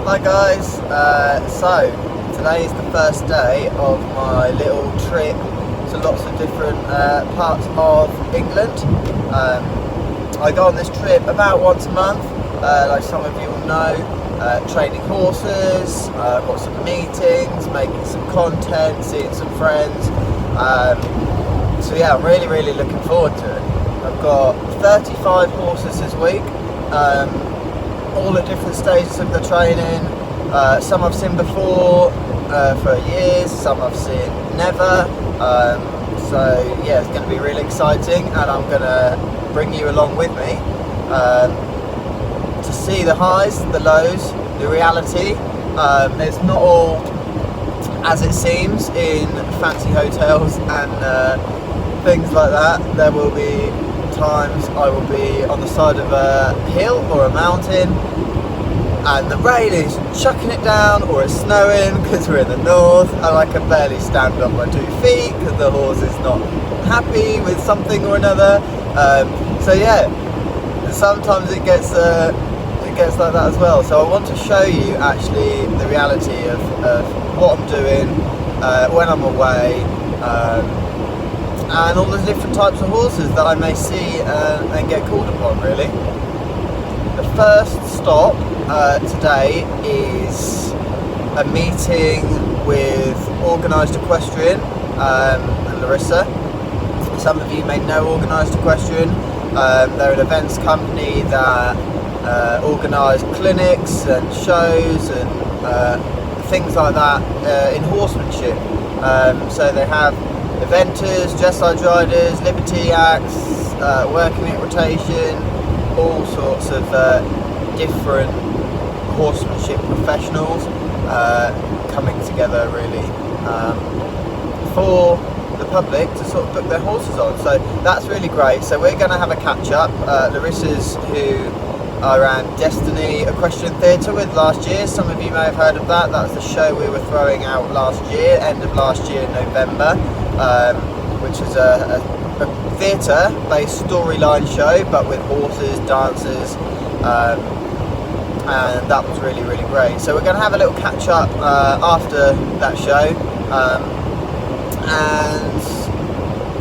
Hi guys, so today is the first day of my little trip to lots of different parts of England. I go on this trip about once a month, like some of you will know, training horses, got some meetings, making some content, seeing some friends. So yeah, I'm really looking forward to it. I've got 35 horses this week. All at different stages of the training. Some I've seen before for years, some I've seen never. So yeah, it's going to be really exciting, and I'm going to bring you along with me to see the highs, the lows, the reality. It's not all as it seems in fancy hotels and things like that. There will be times I will be on the side of a hill or a mountain and the rain is chucking it down, or it's snowing because we're in the north and I can barely stand on my 2 feet because the horse is not happy with something or another. So yeah, sometimes it gets like that as well. So I want to show you actually the reality of what I'm doing when I'm away, and all the different types of horses that I may see and get called upon, really. The first stop today is a meeting with Organised Equestrian and Larissa. Some of you may know Organised Equestrian. They're an events company that organise clinics and shows and things like that in horsemanship. So they have eventers, dressage riders, liberty acts, working equitation, all sorts of different horsemanship professionals coming together really for the public to sort of book their horses on. So that's really great. So we're going to have a catch up. Larissa's who I ran Destiny Equestrian Theatre with last year. Some of you may have heard of that. That's the show we were throwing out last year, end of last year, November, which is a theatre based storyline show but with horses, dancers, and that was really great. So we're going to have a little catch up after that show, and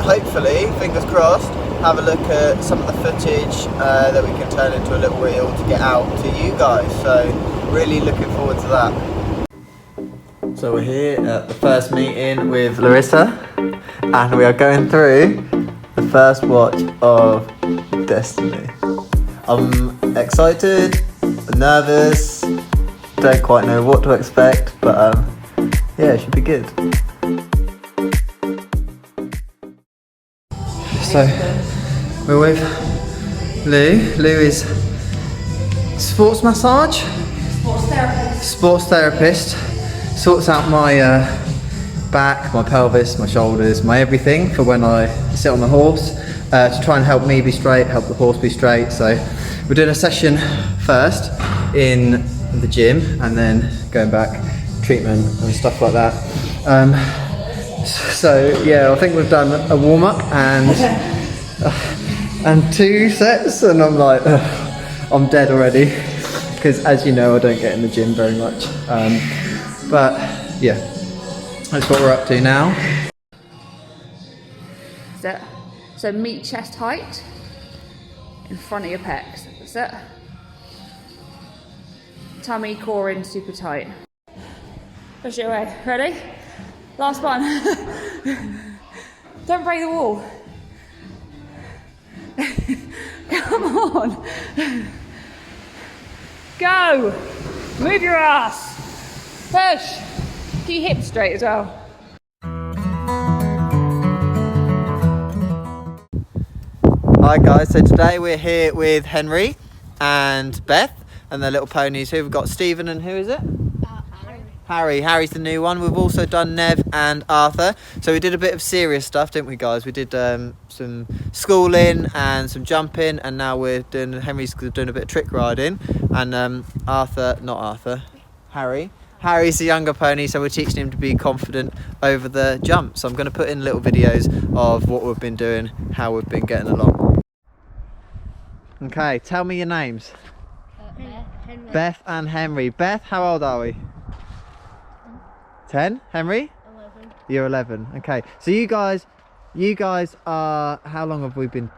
hopefully, fingers crossed, have a look at some of the footage that we can turn into a little reel to get out to you guys. So really looking forward to that. So we're here at the first meeting with Larissa, and we are going through the first watch of Destiny. I'm excited, nervous, don't quite know what to expect, but yeah, it should be good. So we're with Lou. Lou is sports massage? Sports therapist. Sorts out my back, my pelvis, my shoulders, my everything for when I sit on the horse, to try and help me be straight, help the horse be straight. So we're doing a session first in the gym and then going back, treatment and stuff like that. So yeah, I think we've done a warm-up and 2 sets, and I'm like, I'm dead already, because as you know, I don't get in the gym very much. But yeah, that's what we're up to now. That's it. So meet chest height in front of your pecs. That's it. Tummy, core in super tight. Push it away. Ready? Last one. Don't break the wall. Come on. Go. Move your ass. Push. Keep your hips straight as well. Hi guys, so today we're here with Henry and Beth and their little ponies. Who we've got? Stephen and who is it? Harry. Harry's the new one. We've also done Nev and Arthur. So we did a bit of serious stuff, didn't we guys? We did some schooling and some jumping, and now Henry's doing a bit of trick riding, and Harry's the younger pony, so we're teaching him to be confident over the jump. So I'm going to put in little videos of what we've been doing, how we've been getting along. Okay, tell me your names. Henry. Beth and Henry. Beth, how old are we? 10? Henry? 11. You're 11. Okay. So you guys are, how long have we been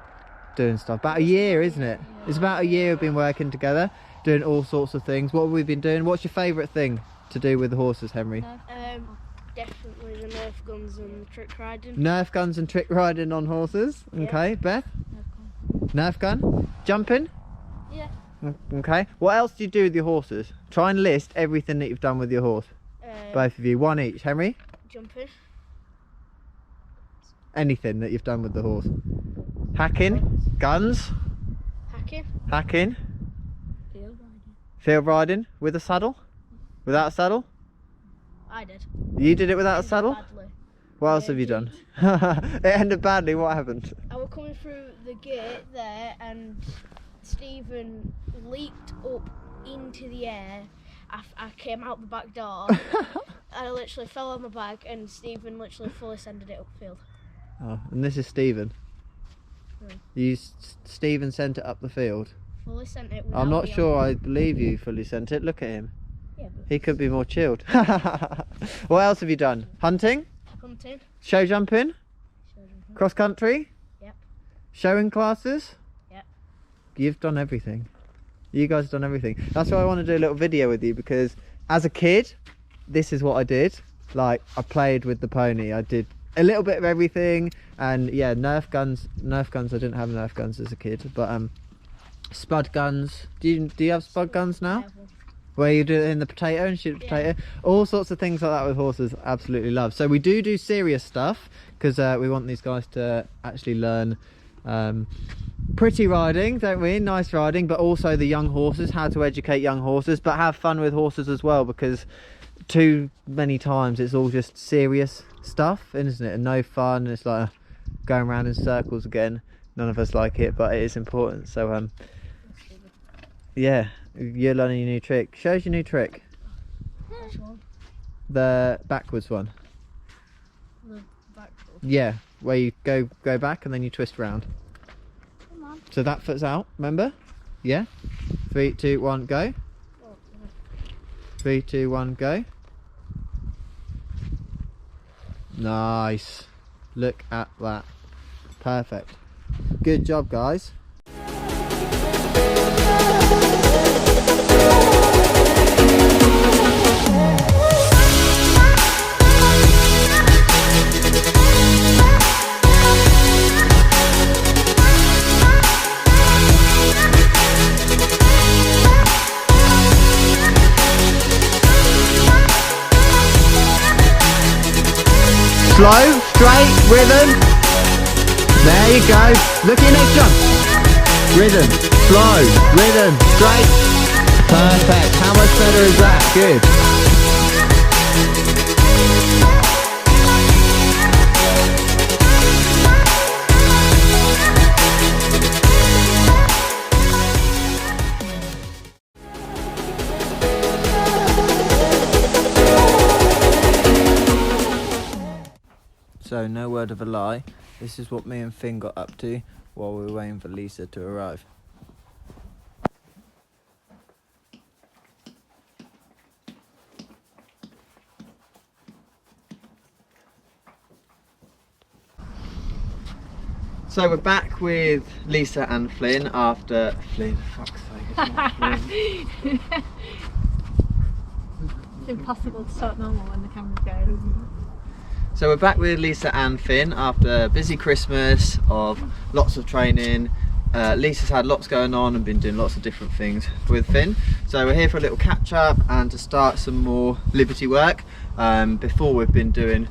doing stuff? About a year, isn't it? It's about a year we've been working together, doing all sorts of things. What have we been doing? What's your favourite thing to do with the horses, Henry? Definitely the Nerf guns and the trick riding. Nerf guns and trick riding on horses. Okay. Beth? Nerf gun? Jumping? Yeah. Okay. What else do you do with your horses? Try and list everything that you've done with your horse. Both of you, one each. Henry? Jumping. Anything that you've done with the horse. Hacking? Guns? Hacking? Field riding? With a saddle? Without a saddle? I did. You did it without a saddle? Badly. What else have you done? It ended badly. What happened? I was coming through the gate there and Stephen leaped up into the air. I came out the back door. I literally fell on my back and Stephen literally fully sended it upfield. Oh, and this is Stephen. Stephen sent it up the field. Fully sent it. I'm not sure I believe you fully sent it. Look at him. Yeah, but He could be more chilled. What else have you done? Hunting? hunting. Show jumping? Cross country? Yep. Showing classes? Yep. You've done everything. You guys have done everything. That's why I want to do a little video with you, because as a kid, this is what I did. Like, I played with the pony. I did a little bit of everything, and yeah, Nerf guns. I didn't have Nerf guns as a kid, but spud guns. Do you have spud guns now? Where you do it in the potato and shoot the potato? All sorts of things like that with horses. Absolutely love. So we do serious stuff because we want these guys to actually learn pretty riding, don't we? Nice riding, but also the young horses, how to educate young horses, but have fun with horses as well, because too many times it's all just serious stuff, isn't it? And no fun. It's like going around in circles again. None of us like it, but it is important. So yeah, you're learning your new trick. Show us your new trick. Which one? The backwards one. The back foot. Yeah, where you go back and then you twist round. Come on. So that foot's out, remember? Yeah. 3, 2, 1, go. 3, 2, 1, go. Nice. Look at that. Perfect. Good job, guys. Slow, straight, rhythm. There you go. Look at your next jump. Rhythm, slow, rhythm, straight. Perfect. How much better is that? Good. So, no word of a lie, this is what me and Finn got up to while we were waiting for Lisa to arrive. So we're back with Lisa and Flynn after... Flynn, fuck's sake, it's not Flynn. It's impossible to talk normal when the camera's going. So we're back with Lisa and Finn after a busy Christmas of lots of training. Lisa's had lots going on and been doing lots of different things with Finn. So we're here for a little catch up and to start some more Liberty work. Before we've been doing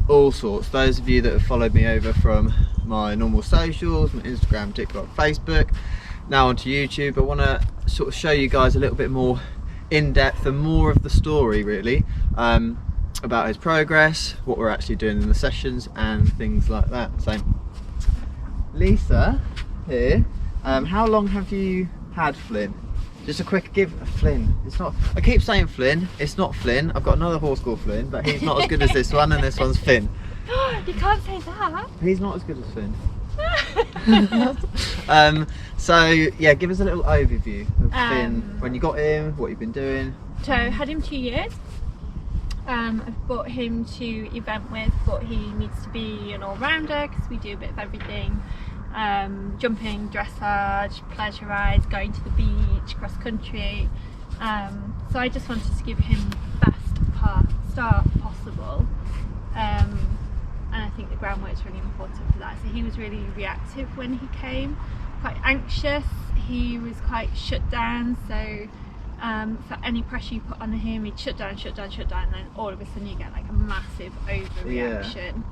all sorts. Those of you that have followed me over from my normal socials, my Instagram, TikTok, Facebook, now onto YouTube, I want to sort of show you guys a little bit more in depth and more of the story really. About his progress, what we're actually doing in the sessions and things like that. So Lisa here, how long have you had Flynn? Just a quick give. Flynn, it's not, I keep saying Flynn, it's not Flynn. I've got another horse called Flynn, but he's not as good as this one, and this one's Finn. You can't say that. He's not as good as Finn. So yeah, give us a little overview of Finn, when you got him, what you've been doing. So I had him 2 years. I've brought him to event with, but he needs to be an all-rounder because we do a bit of everything. Jumping, dressage, pleasure rides, going to the beach, cross country. So I just wanted to give him the best start possible. And I think the groundwork's really important for that. So he was really reactive when he came, quite anxious. He was quite shut down, so for any pressure you put on him, he'd shut down, and then all of a sudden you get like a massive overreaction.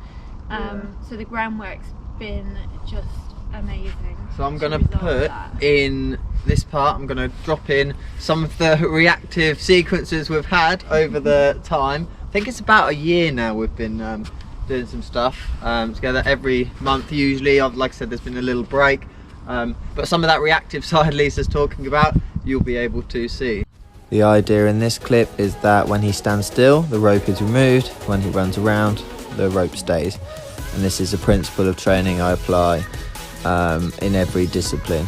So the groundwork's been just amazing. So I'm going to put in this part, I'm going to drop in some of the reactive sequences we've had over the time. I think it's about a year now we've been doing some stuff together every month usually. Like I said, there's been a little break, but some of that reactive side Lisa's talking about you'll be able to see. The idea in this clip is that when he stands still, the rope is removed. When he runs around, the rope stays. And this is a principle of training I apply in every discipline.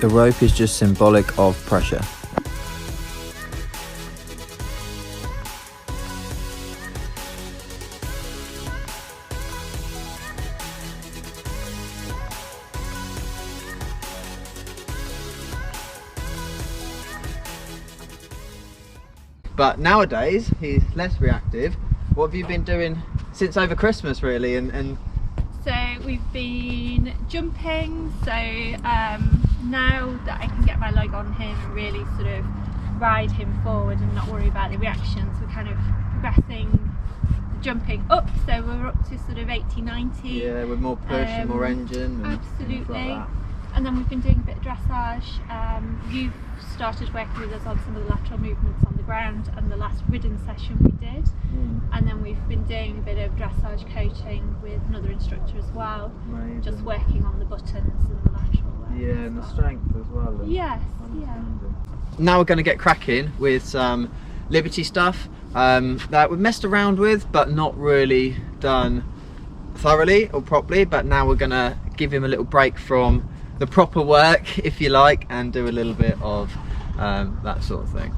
The rope is just symbolic of pressure. But nowadays he's less reactive. What have you been doing since over Christmas really? And so we've been jumping, so now that I can get my leg on him and really sort of ride him forward and not worry about the reactions, we're kind of progressing the jumping up, so we're up to sort of 80, 90. Yeah, with more push and more engine. And absolutely. Like that. And then we've been doing a bit of dressage. You've started working with us on some of the lateral movements on the ground, and the last ridden session we did. And then we've been doing a bit of dressage coaching with another instructor as well. Amazing. Just working on the buttons and the lateral work. Yeah, and the strength as well. Yes, yeah. Now we're going to get cracking with some Liberty stuff that we've messed around with but not really done thoroughly or properly, but now we're going to give him a little break from the proper work, if you like, and do a little bit of that sort of thing.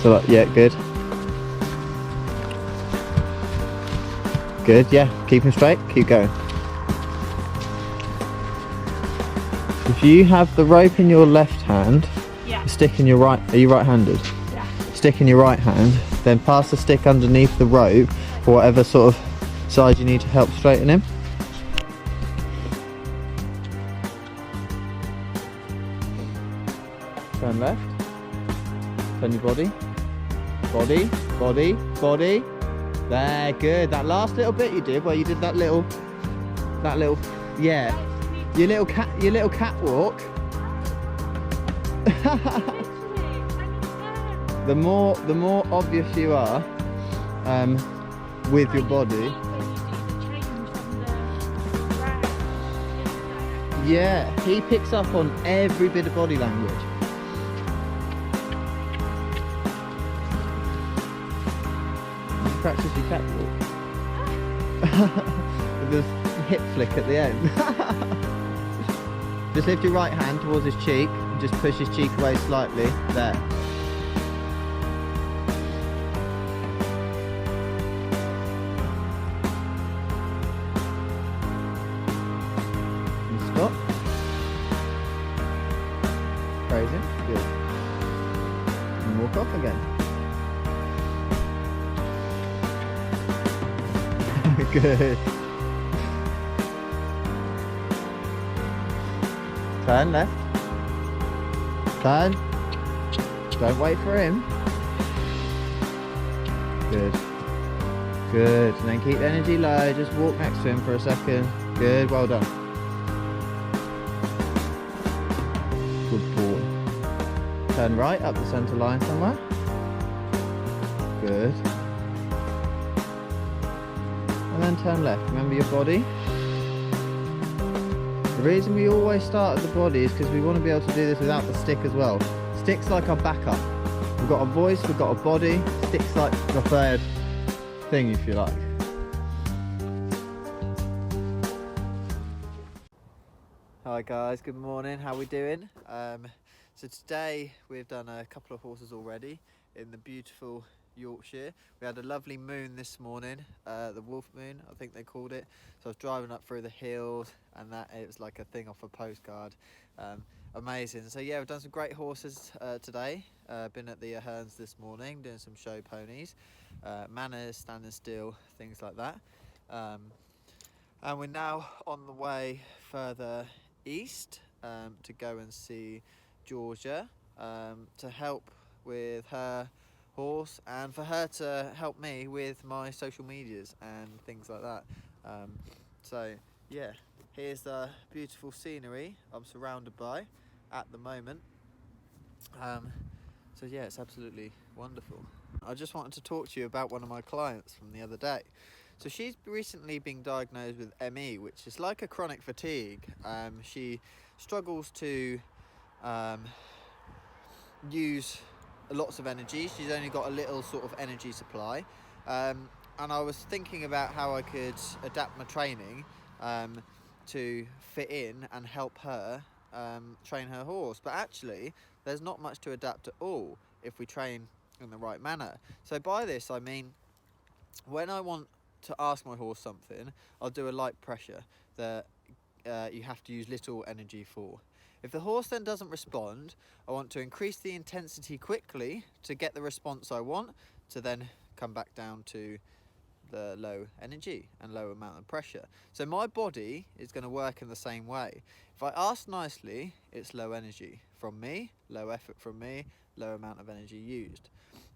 So yeah, good. Good, yeah. Keep him straight, keep going. If you have the rope in your left hand, Yeah. stick in your right, are you right-handed? Yeah. Stick in your right hand, then pass the stick underneath the rope for whatever sort of side you need to help straighten him. Turn left. Turn your body. Body, body, body. There, good. That last little bit you did, where you did that little, yeah. Your little catwalk. The more obvious you are, with your body. Yeah, he picks up on every bit of body language. Practice your catwalk. With the hip flick at the end. Just lift your right hand towards his cheek and just push his cheek away slightly. There. And stop. Praise him. Good. And walk off again. Good. Turn left. Turn. Don't wait for him. Good. Good. And then keep the energy low. Just walk next to him for a second. Good. Well done. Good boy. Turn right up the centre line somewhere. Good. And then turn left. Remember your body. The reason we always start at the body is because we want to be able to do this without the stick as well. Stick's like our backup. We've got a voice, we've got a body. Stick's like the third thing, if you like. Hi guys, good morning. How are we doing? So today we've done a couple of horses already in the beautiful Yorkshire. We had a lovely moon this morning, the wolf moon I think they called it. So I was driving up through the hills and that it was like a thing off a postcard. Amazing. So yeah, we've done some great horses today. Been at the Hearns this morning doing some show ponies, manners, standing still, things like that. And we're now on the way further east to go and see Georgia to help with her horse and for her to help me with my social medias and things like that. So yeah, here's the beautiful scenery I'm surrounded by at the moment. So yeah, it's absolutely wonderful. I just wanted to talk to you about one of my clients from the other day. So she's recently been diagnosed with ME, which is like a chronic fatigue. She struggles to use lots of energy. She's only got a little sort of energy supply. And I was thinking about how I could adapt my training to fit in and help her train her horse. But actually, there's not much to adapt at all if we train in the right manner. So by this, I mean, when I want to ask my horse something, I'll do a light pressure that you have to use little energy for. If the horse then doesn't respond, I want to increase the intensity quickly to get the response I want, to then come back down to the low energy and low amount of pressure. So my body is going to work in the same way. If I ask nicely, it's low energy from me, low effort from me, low amount of energy used.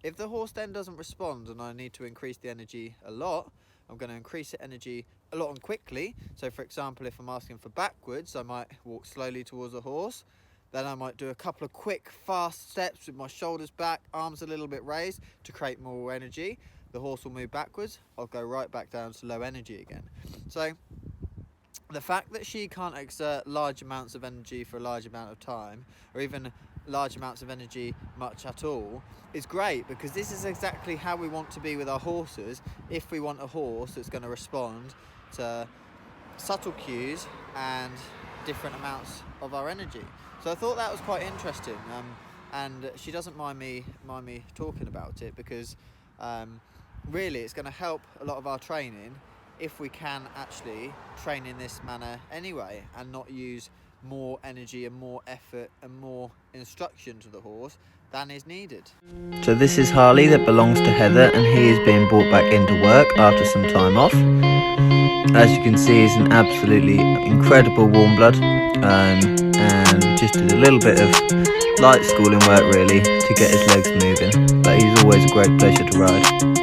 If the horse then doesn't respond and I need to increase the energy a lot, I'm going to increase the energy a lot and quickly. So for example, if I'm asking for backwards, I might walk slowly towards the horse. Then I might do a couple of quick, fast steps with my shoulders back, arms a little bit raised to create more energy. The horse will move backwards. I'll go right back down to low energy again. So the fact that she can't exert large amounts of energy for a large amount of time, or even large amounts of energy much at all, is great, because this is exactly how we want to be with our horses if we want a horse that's going to respond to subtle cues and different amounts of our energy. So I thought that was quite interesting, and she doesn't mind me talking about it, because really it's going to help a lot of our training if we can actually train in this manner anyway and not use more energy and more effort and more instruction to the horse than is needed. So this is Harley that belongs to Heather, and he is being brought back into work after some time off. As you can see, he's an absolutely incredible warm blood, and just did a little bit of light schooling work really to get his legs moving, but he's always a great pleasure to ride.